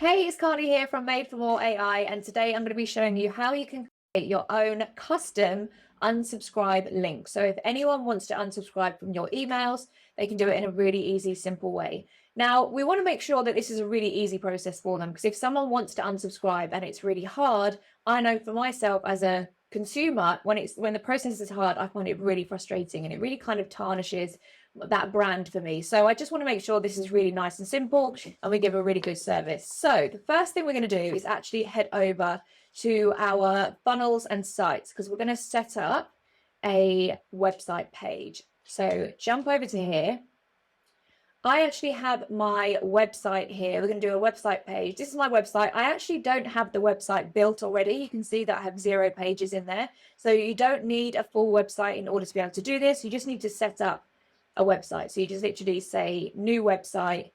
Hey, it's Carly here from Made for More AI, and today I'm going to be showing you how you can create your own custom unsubscribe link. So if anyone wants to unsubscribe from your emails, they can do it in a really easy, simple way. Now, we want to make sure that this is a really easy process for them, because if someone wants to unsubscribe and it's really hard, I know for myself as a consumer, when the process is hard, I find it really frustrating and it really kind of tarnishes that brand for me. So I just want to make sure this is really nice and simple and we give a really good service. So the first thing we're going to do is actually head over to our funnels and sites, because we're going to set up a website page. So jump over to here. I actually have my website here. We're going to do a website page. This is my website. I actually don't have the website built already. You can see that I have 0 pages in there. So you don't need a full website in order to be able to do this. You just need to set up a website. So you just literally say new website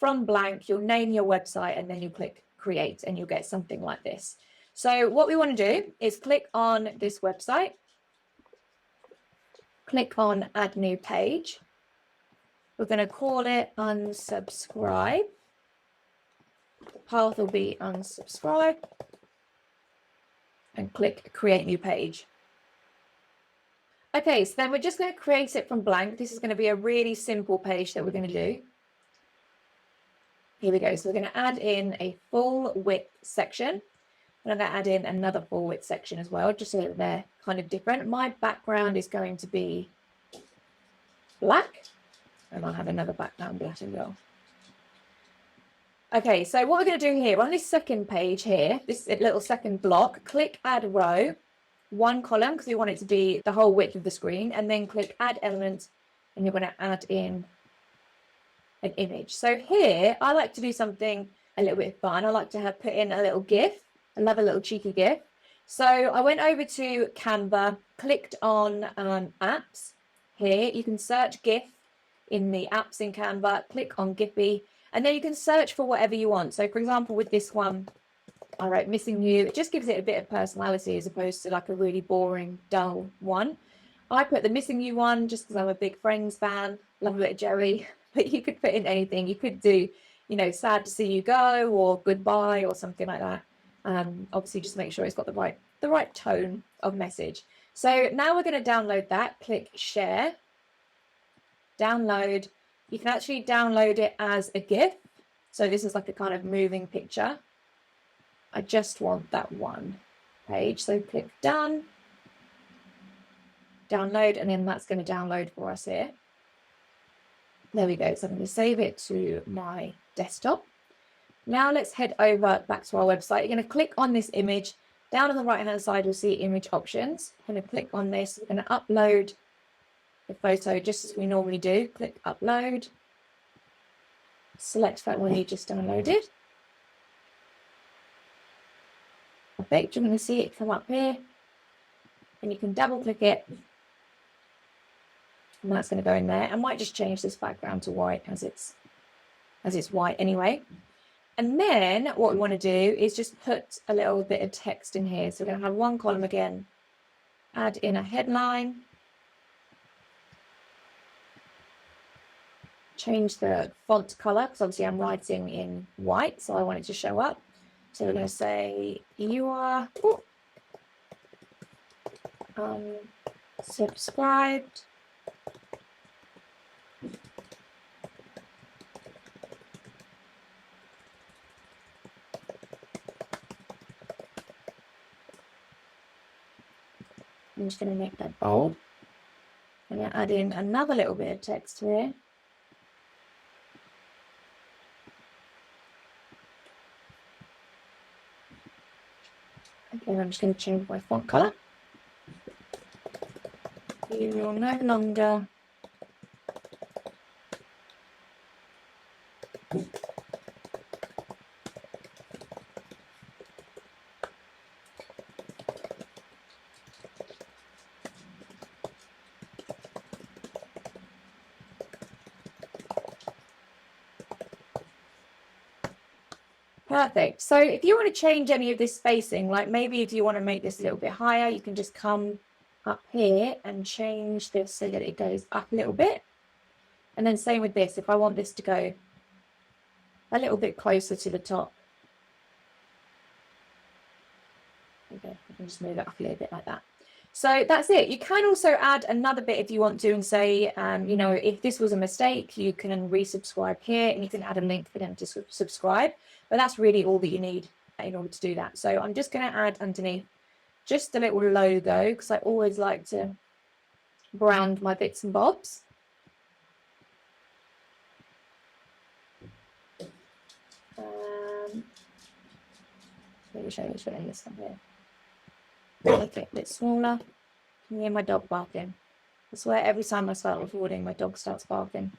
from blank. You'll name your website and then you click create and you'll get something like this. So what we want to do is click on this website. Click on add new page. We're going to call it unsubscribe. The path will be unsubscribe. And click create new page. Okay, so then we're just going to create it from blank. This is going to be a really simple page that we're going to do. Here we go. So we're going to add in a full width section. And I'm going to add in another full width section as well, just so that they're kind of different. My background is going to be black. And I'll have another background black as well. Okay, so what we're going to do here, on this second page here, this little second block, click add row, 1 column, because we want it to be the whole width of the screen, and then click add element, and you're going to add in an image. So here, I like to do something a little bit fun. I like to put in a little GIF. I love a little cheeky GIF. So I went over to Canva, clicked on apps. Here, you can search GIF in the apps in Canva, click on Giphy, and then you can search for whatever you want. So for example, with this one, I wrote missing you. It just gives it a bit of personality as opposed to like a really boring, dull one. I put the missing you one just because I'm a big Friends fan, love a bit of Joey, but you could put in anything. You could do, sad to see you go or goodbye or something like that. Obviously just make sure it's got the right tone of message. So now we're going to download that, click share, download. You can actually download it as a GIF. So this is like a kind of moving picture. I just want that one page. So click done, download, and then that's going to download for us here. There we go. So I'm going to save it to my desktop. Now let's head over back to our website. You're going to click on this image. Down on the right hand side, you'll see image options. I'm going to click on this. We're going to upload the photo just as we normally do. Click upload. Select that one you just downloaded. Perfect. You're going to see it come up here. And you can double click it. And that's going to go in there. I might just change this background to white as it's white anyway. And then what we want to do is just put a little bit of text in here. So we're going to have 1 column again. Add in a headline. Change the font color, because obviously I'm writing in white, so I want it to show up. So we're going to say you are subscribed. I'm just going to make that bold. I'm going to add in another little bit of text here. Okay, I'm just going to change my font color. You will no longer Perfect. So if you want to change any of this spacing, like maybe if you want to make this a little bit higher, you can just come up here and change this so that it goes up a little bit. And then same with this. If I want this to go a little bit closer to the top, And just move it up a little bit like that. So that's it. You can also add another bit if you want to and say, you know, if this was a mistake, you can resubscribe here and you can add a link for them to subscribe. But that's really all that you need in order to do that. So I'm just going to add underneath just a little logo because I always like to brand my bits and bobs. Maybe show you this one here. Make it a bit smaller. Can you hear my dog barking? I swear every time I start recording, my dog starts barking.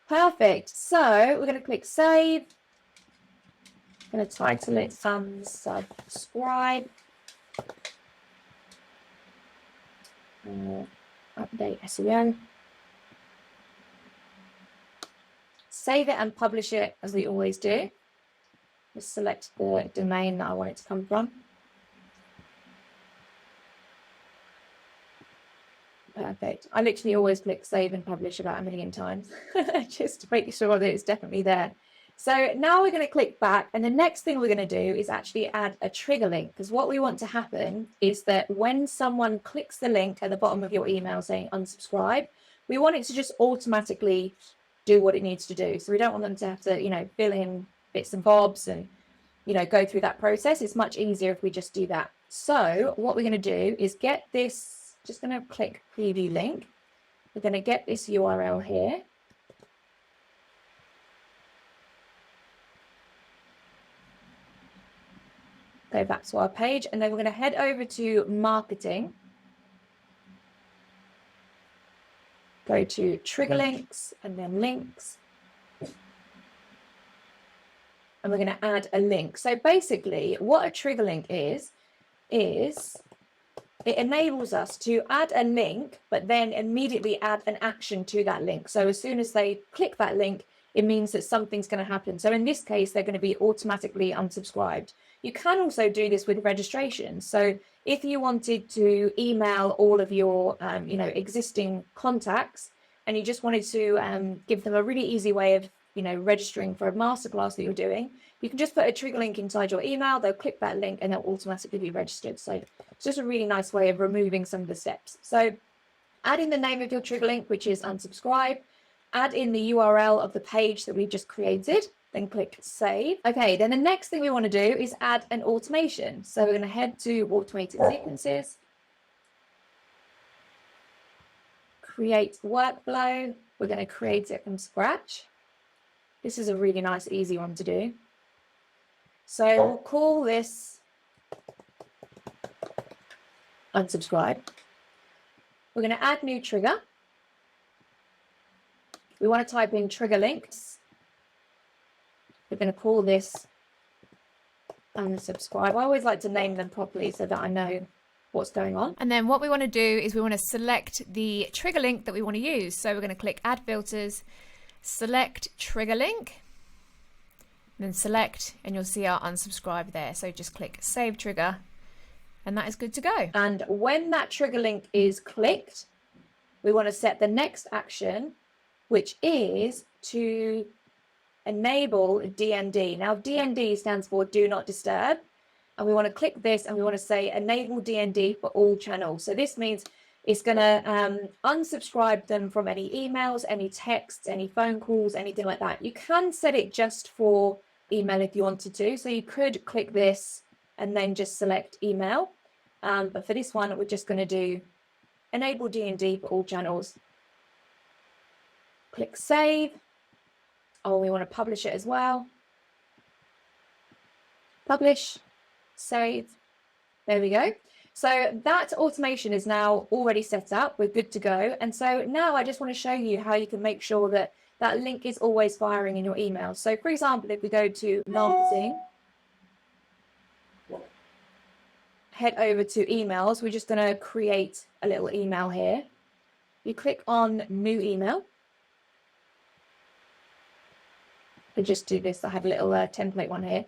Perfect. So we're going to click save. I'm going to title it Unsubscribe. Update SEO. Save it and publish it as we always do. Just select the domain that I want it to come from. Perfect. I literally always click save and publish about 1 million times just to make sure that it's definitely there. So now we're going to click back, and the next thing we're going to do is actually add a trigger link, because what we want to happen is that when someone clicks the link at the bottom of your email saying unsubscribe, we want it to just automatically do what it needs to do. So we don't want them to have to, you know, fill in bits and bobs and, you know, go through that process. It's much easier if we just do that. So what we're going to do is get this, just going to click preview link. We're going to get this URL here. Go back to our page, and then we're going to head over to marketing. Go to trigger links and then links. And we're going to add a link. So basically what a trigger link is it enables us to add a link, but then immediately add an action to that link. So as soon as they click that link, it means that something's going to happen. So in this case, they're going to be automatically unsubscribed. You can also do this with registration. So if you wanted to email all of your, you know, existing contacts, and you just wanted to give them a really easy way of, you know, registering for a masterclass that you're doing, you can just put a trigger link inside your email. They'll click that link and they'll automatically be registered. So it's just a really nice way of removing some of the steps. So add in the name of your trigger link, which is unsubscribe. Add in the URL of the page that we've just created, then click save. Okay, then the next thing we want to do is add an automation. So we're going to head to automated sequences, create workflow. We're going to create it from scratch. This is a really nice, easy one to do. So we'll call this unsubscribe. We're going to add new trigger. We want to type in trigger links. We're going to call this unsubscribe. I always like to name them properly so that I know what's going on. And then what we want to do is we want to select the trigger link that we want to use. So we're going to click add filters, select trigger link, then select, and you'll see our unsubscribe there. So just click save trigger, and that is good to go. And when that trigger link is clicked, we want to set the next action, which is to enable DND. Now DND stands for do not disturb, and we want to click this and we want to say enable DND for all channels. So this means it's going to unsubscribe them from any emails, any texts, any phone calls, anything like that. You can set it just for email if you wanted to. So you could click this and then just select email. But for this one, we're just going to do enable DND for all channels. Click save. Oh, we want to publish it as well. Publish, save. There we go. So that automation is now already set up. We're good to go. And so now I just want to show you how you can make sure that that link is always firing in your email. So for example, if we go to marketing, head over to emails, we're just going to create a little email here. You click on new email. I just do this. I have a little template one here.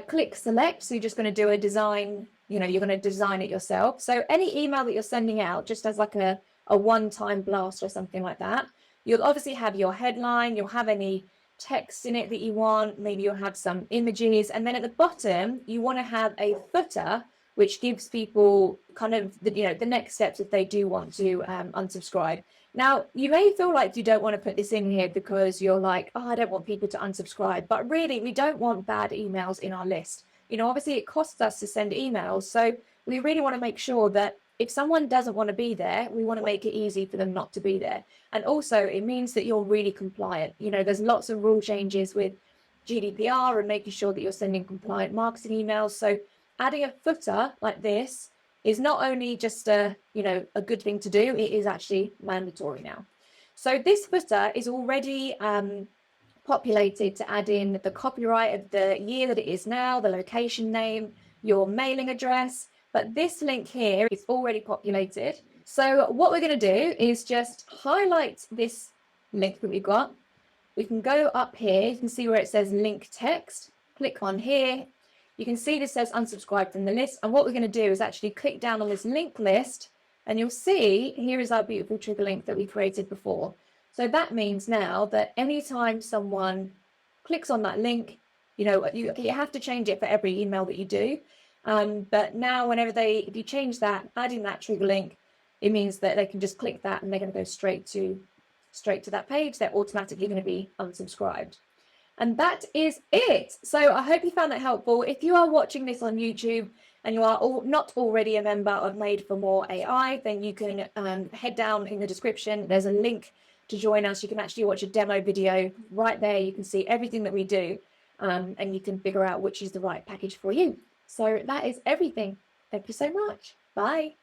Click select. So you're just going to do a design, you know, you're going to design it yourself. So any email that you're sending out, just as like a one-time blast or something like that, you'll obviously have your headline, you'll have any text in it that you want, maybe you'll have some images, and then at the bottom, you want to have a footer which gives people kind of the next steps if they do want to unsubscribe. Now, you may feel like you don't want to put this in here because you're like, oh, I don't want people to unsubscribe. But really, we don't want bad emails in our list. Obviously, it costs us to send emails. So we really want to make sure that if someone doesn't want to be there, we want to make it easy for them not to be there. And also, it means that you're really compliant. There's lots of rule changes with GDPR and making sure that you're sending compliant marketing emails. So adding a footer like this is not only just a good thing to do, it is actually mandatory now. So this footer is already populated to add in the copyright of the year that it is now, the location name, your mailing address, but this link here is already populated. So what we're going to do is just highlight this link that we've got. We can go up here, you can see where it says link text, click on here. You can see this says unsubscribe from the list. And what we're going to do is actually click down on this link list, and you'll see here is our beautiful trigger link that we created before. So that means now that anytime someone clicks on that link, you have to change it for every email that you do. But now if you change that, adding that trigger link, it means that they can just click that and they're going to go straight to that page. They're automatically going to be unsubscribed. And that is it. So I hope you found that helpful. If you are watching this on YouTube and you are not already a member of Made for More AI, then you can head down in the description. There's a link to join us. You can actually watch a demo video right there. You can see everything that we do, and you can figure out which is the right package for you. So that is everything. Thank you so much. Bye.